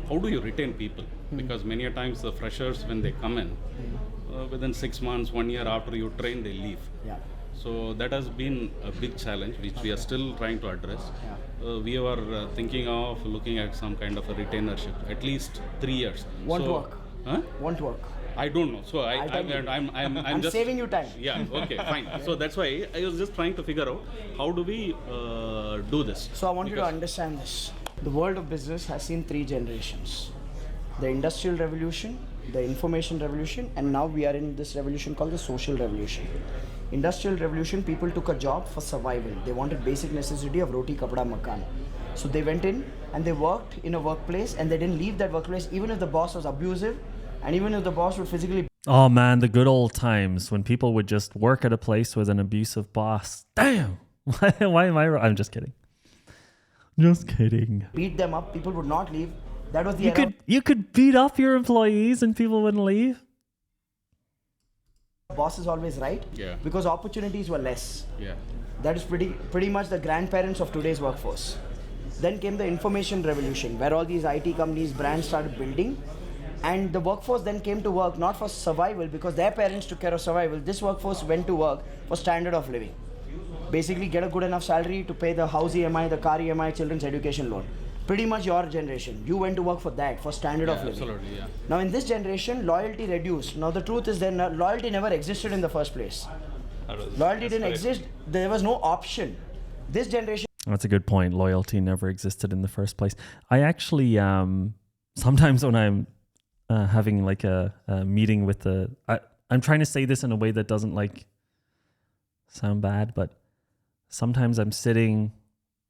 how do you retain people? Because many a times the freshers, when they come in, within 6 months, 1 year after you train, they leave. Yeah. So that has been a big challenge which we are still trying to address. We were thinking of looking at some kind of a retainership, at least 3 years. Won't work. Huh? Won't work. I don't know. So I'm just saving you time. Yeah. Okay. Fine. So that's why I was just trying to figure out how do we do this. So I want you to understand this. The world of business has seen 3 generations: the Industrial Revolution, the Information Revolution, and now we are in this revolution called the Social Revolution. Industrial Revolution, people took a job for survival. They wanted basic necessity of roti, kapda, makan. So they went in and they worked in a workplace and they didn't leave that workplace even if the boss was abusive and even if the boss would physically... Oh man, the good old times when people would just work at a place with an abusive boss. Damn! Why am I... I'm just kidding. Just kidding. Beat them up, people would not leave. That was the You could beat up your employees and people wouldn't leave? Boss is always right. Yeah. Because opportunities were less. Yeah. That is pretty much the grandparents of today's workforce. Then came the information revolution, where all these IT companies, brands started building, and the workforce then came to work not for survival because their parents took care of survival. This workforce went to work for standard of living. Basically get a good enough salary to pay the house EMI, the car EMI, children's education loan. Pretty much your generation. You went to work for that, for standard of living. Absolutely, yeah. Now in this generation, loyalty reduced. Now the truth is that loyalty never existed in the first place. Loyalty didn't exist. There was no option. This generation... That's a good point. Loyalty never existed in the first place. I actually, sometimes when I'm having like a meeting with I'm trying to say this in a way that doesn't like sound bad, but sometimes I'm sitting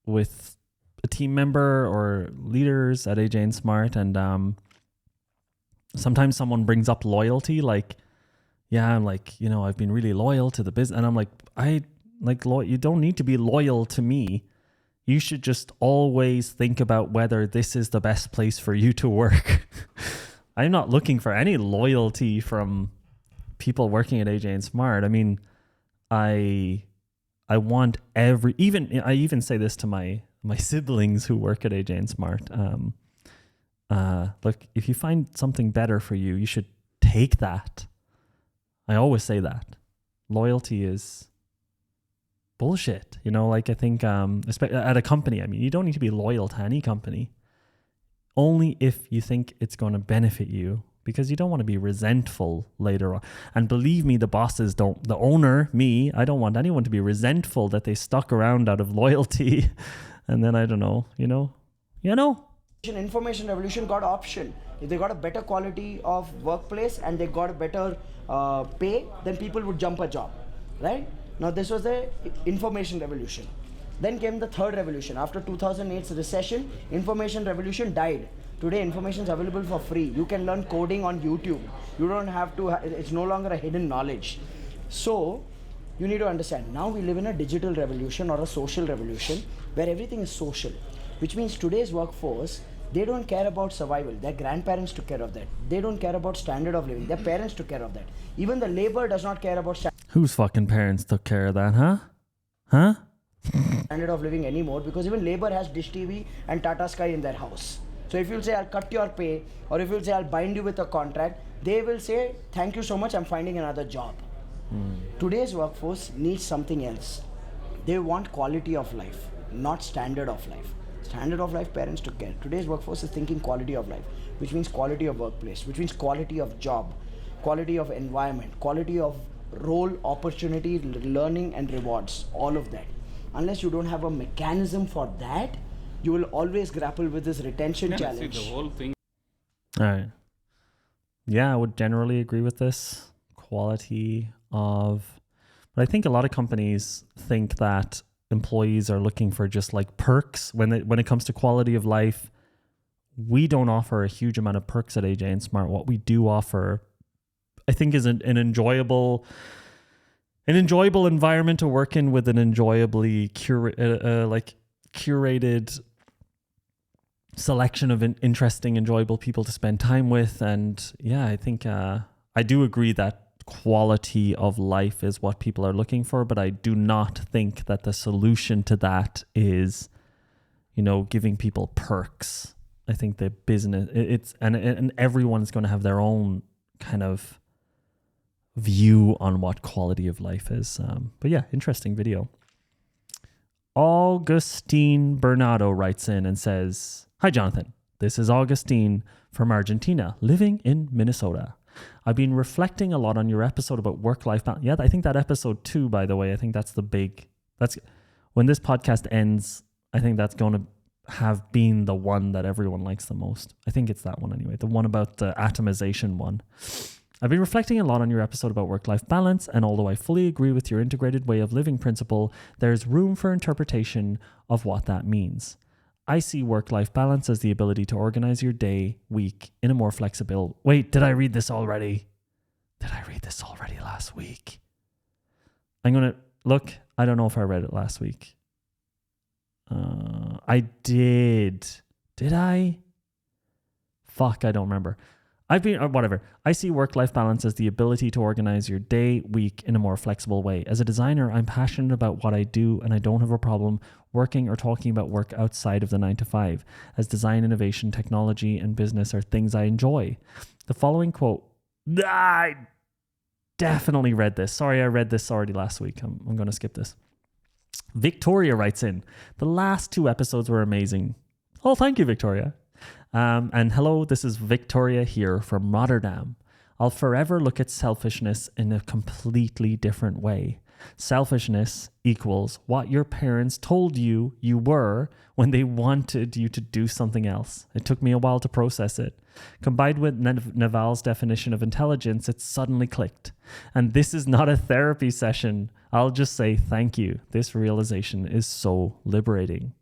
with a team member or leaders at AJ and Smart, and sometimes someone brings up loyalty, like, yeah, I'm like, I've been really loyal to the business, and I'm like, you don't need to be loyal to me. You should just always think about whether this is the best place for you to work. I'm not looking for any loyalty from people working at AJ and Smart. I mean, I want I even say this to my siblings who work at AJ and Smart. Look, if you find something better for you, you should take that. I always say that. Loyalty is bullshit. I think at a company, I mean, you don't need to be loyal to any company. Only if you think it's going to benefit you, because you don't want to be resentful later on. And believe me, the bosses don't, the owner, me, I don't want anyone to be resentful that they stuck around out of loyalty. And then I don't know, Information revolution got option. If they got a better quality of workplace and they got a better pay, then people would jump a job, right? Now this was the information revolution. Then came the third revolution. After 2008's recession, information revolution died. Today information is available for free. You can learn coding on YouTube. You don't have to, it's no longer a hidden knowledge. So you need to understand, now we live in a digital revolution or a social revolution where everything is social, which means today's workforce, they don't care about survival. Their grandparents took care of that. They don't care about standard of living. Their parents took care of that. Even the labor does not care about Whose fucking parents took care of that, huh? Huh? standard of living anymore, because even labor has Dish TV and Tata Sky in their house. So if you'll say, I'll cut your pay, or if you'll say, I'll bind you with a contract, they will say, thank you so much, I'm finding another job. Today's workforce needs something else. They want quality of life, not standard of life. Standard of life, parents took care. Today's workforce is thinking quality of life, which means quality of workplace, which means quality of job, quality of environment, quality of role, opportunity, learning and rewards, all of that. Unless you don't have a mechanism for that, you will always grapple with this retention Yeah, see, challenge. the whole thing All right. Yeah, I would generally agree with this. Quality of... But I think a lot of companies think that employees are looking for just like perks. When it comes to quality of life, we don't offer a huge amount of perks at AJ and Smart. What we do offer, I think, is an enjoyable environment to work in, with an enjoyably curated selection of interesting, enjoyable people to spend time with. And yeah, I think I do agree that quality of life is what people are looking for, but I do not think that the solution to that is, giving people perks. I think the business, and everyone's going to have their own kind of view on what quality of life is. But yeah, interesting video. Augustine Bernardo writes in and says, "Hi, Jonathan. This is Augustine from Argentina, living in Minnesota. I've been reflecting a lot on your episode about work-life balance." Yeah, I think that episode 2, by the way, I think that's when this podcast ends, I think that's going to have been the one that everyone likes the most. I think it's that one anyway, the one about the atomization one. "I've been reflecting a lot on your episode about work-life balance, and although I fully agree with your integrated way of living principle, there's room for interpretation of what that means. I see work-life balance as the ability to organize your day, week in a more flexible... Wait, did I read this already? Did I read this already last week? I'm going to... Look, I don't know if I read it last week. I did. Did I? Fuck, I don't remember. Whatever. I see work-life balance as the ability to organize your day, week in a more flexible way. As a designer, I'm passionate about what I do, and I don't have a problem working or talking about work outside of the 9 to 5, as design, innovation, technology, and business are things I enjoy. The following quote... I definitely read this. Sorry, I read this already last week. I'm going to skip this. Victoria writes in, "The last 2 episodes were amazing." Oh, thank you, Victoria. And hello, this is Victoria here from Rotterdam. "I'll forever look at selfishness in a completely different way. Selfishness equals what your parents told you were when they wanted you to do something else. It took me a while to process it. Combined with Naval's definition of intelligence, it suddenly clicked. And this is not a therapy session. I'll just say thank you. This realization is so liberating.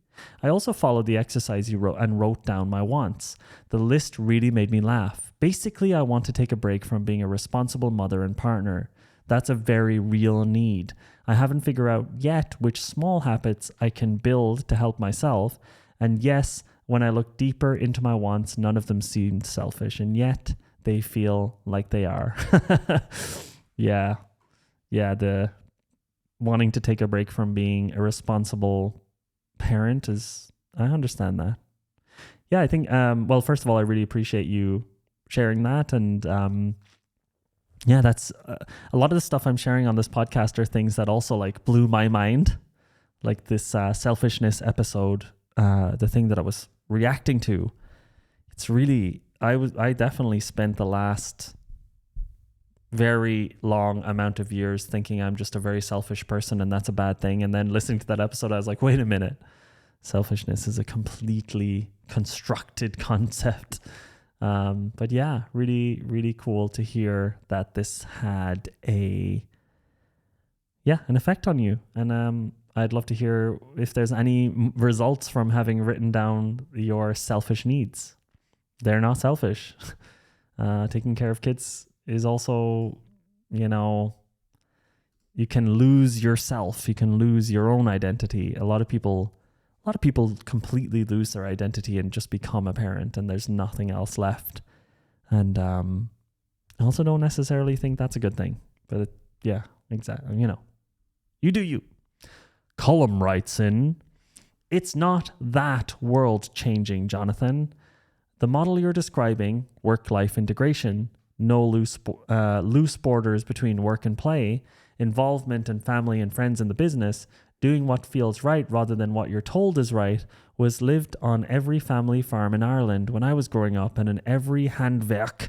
I also followed the exercise you wrote down my wants. The list really made me laugh. Basically, I want to take a break from being a responsible mother and partner. That's a very real need. I haven't figured out yet which small habits I can build to help myself. And yes, when I look deeper into my wants, none of them seem selfish, and yet they feel like they are." Yeah, the wanting to take a break from being a responsible parent is... I understand that. Yeah, I think, well, first of all, I really appreciate you sharing that. And yeah, that's a lot of the stuff I'm sharing on this podcast are things that also like blew my mind. Like this selfishness episode, the thing that I was reacting to. It's really, I definitely spent the last very long amount of years thinking I'm just a very selfish person and that's a bad thing. And then listening to that episode, I was like, wait a minute. Selfishness is a completely constructed concept. But yeah, really, really cool to hear that this had an effect on you. And I'd love to hear if there's any results from having written down your selfish needs. They're not selfish. Taking care of kids is also, you can lose yourself. You can lose your own identity. A lot of people completely lose their identity and just become a parent, and there's nothing else left. And I also don't necessarily think that's a good thing. But yeah, exactly. You do you. Colum writes in, "It's not that world changing, Jonathan. The model you're describing, work-life integration, no loose borders between work and play, involvement and family and friends in the business, doing what feels right rather than what you're told is right, was lived on every family farm in Ireland when I was growing up and in every Handwerk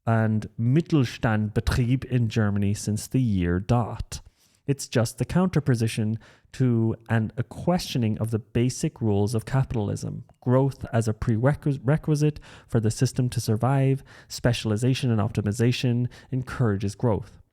and Mittelstandbetrieb in Germany since the year dot. It's just the counterposition to a questioning of the basic rules of capitalism. Growth as a prerequisite for the system to survive, specialization and optimization encourages growth.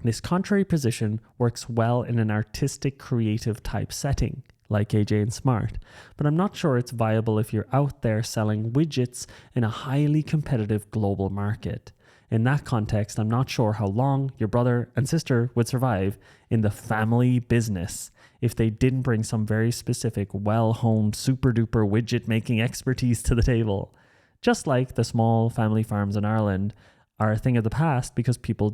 This contrary position works well in an artistic, creative type setting, like AJ and Smart, but I'm not sure it's viable if you're out there selling widgets in a highly competitive global market. In that context, I'm not sure how long your brother and sister would survive in the family business if they didn't bring some very specific, well-honed, super-duper widget-making expertise to the table. Just like the small family farms in Ireland are a thing of the past because people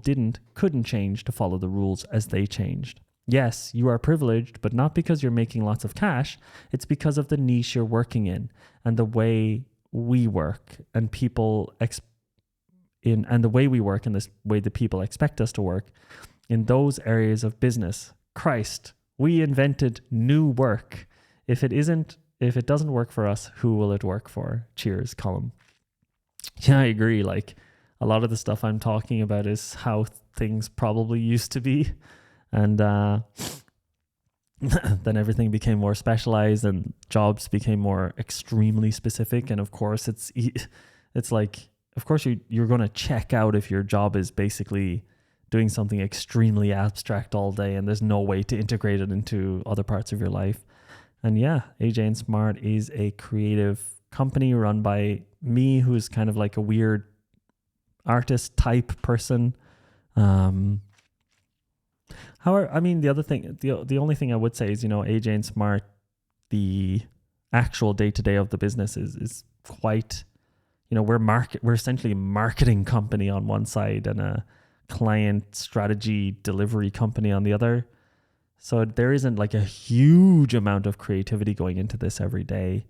couldn't change to follow the rules as they changed. Yes, you are privileged, but not because you're making lots of cash. It's because of the niche you're working in and the way we work and the way we work and this way the people expect us to work in those areas of business. Christ, we invented new work. If it doesn't work for us, who will it work for? Cheers, Colin. Yeah, I agree. Like a lot of the stuff I'm talking about is how things probably used to be. And then everything became more specialized and jobs became more extremely specific. And of course, it's like, of course, you're going to check out if your job is basically doing something extremely abstract all day and there's no way to integrate it into other parts of your life. And yeah, AJ and Smart is a creative company run by me, who's kind of like a weird artist type person. However, I mean, the only thing I would say is, AJ and Smart, the actual day-to-day of the business is quite, we're essentially a marketing company on one side and a client strategy delivery company on the other. So there isn't like a huge amount of creativity going into this every day.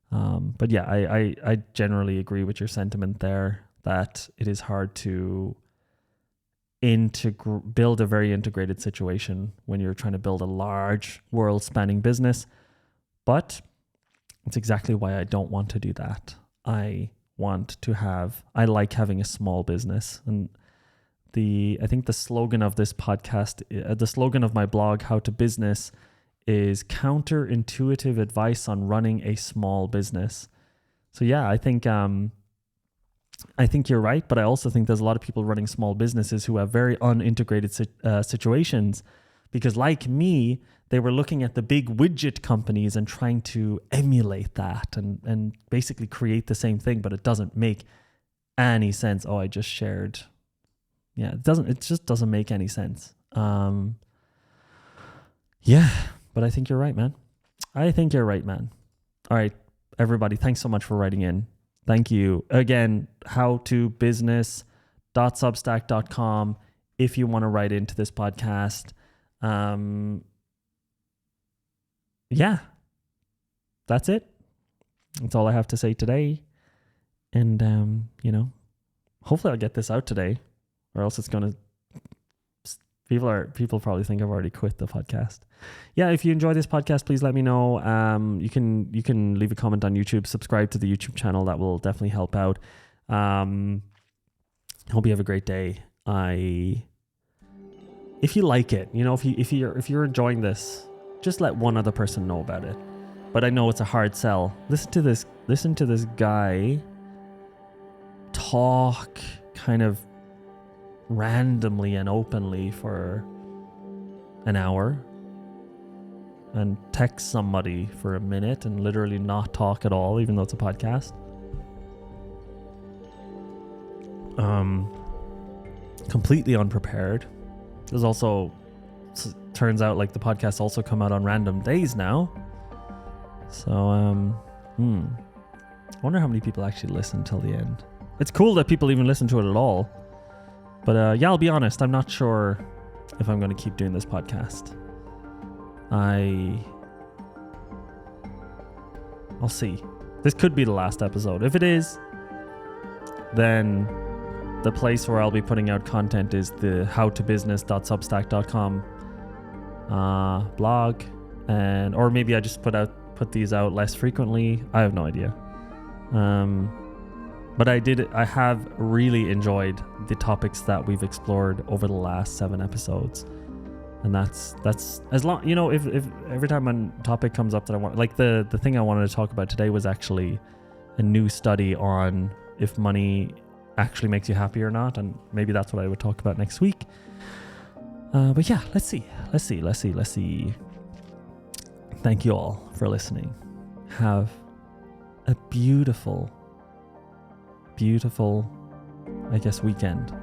But yeah, I generally agree with your sentiment there that it is hard to build a very integrated situation when you're trying to build a large world-spanning business. But it's exactly why I don't want to do that. I like having a small business. And I think the slogan of this podcast, the slogan of my blog, How to Business, is counterintuitive advice on running a small business. So yeah, I think you're right, but I also think there's a lot of people running small businesses who have very unintegrated situations because, like me, they were looking at the big widget companies and trying to emulate that and basically create the same thing, but it doesn't make any sense. Oh, I just shared. Yeah, it just doesn't make any sense. Yeah, but I think you're right, man. All right, everybody, thanks so much for writing in. Thank you. Again, howtobusiness.substack.com if you want to write into this podcast. Yeah, that's it. That's all I have to say today. And, hopefully I'll get this out today, or else it's going to... People probably think I've already quit the podcast. Yeah, if you enjoy this podcast, please let me know. You can leave a comment on YouTube, subscribe to the YouTube channel. That will definitely help out. Hope you have a great day. If you like it, if you're enjoying this, just let one other person know about it. But I know it's a hard sell. Listen to this guy talk kind of randomly and openly for an hour and text somebody for a minute and literally not talk at all, even though it's a podcast. Completely unprepared. There's also, turns out like the podcasts also come out on random days now. So, I wonder how many people actually listen till the end. It's cool that people even listen to it at all. But yeah, I'll be honest, I'm not sure if I'm going to keep doing this podcast. I'll see. This could be the last episode. If it is, then the place where I'll be putting out content is the howtobusiness.substack.com blog, and or maybe I just put these out less frequently. I have no idea. But I have really enjoyed the topics that we've explored over the last 7 episodes. And that's as long, you know, if every time a topic comes up that I want, like the thing I wanted to talk about today was actually a new study on if money actually makes you happy or not, and maybe that's what I would talk about next week. But yeah, let's see. Thank you all for listening. Have a beautiful, I guess, weekend.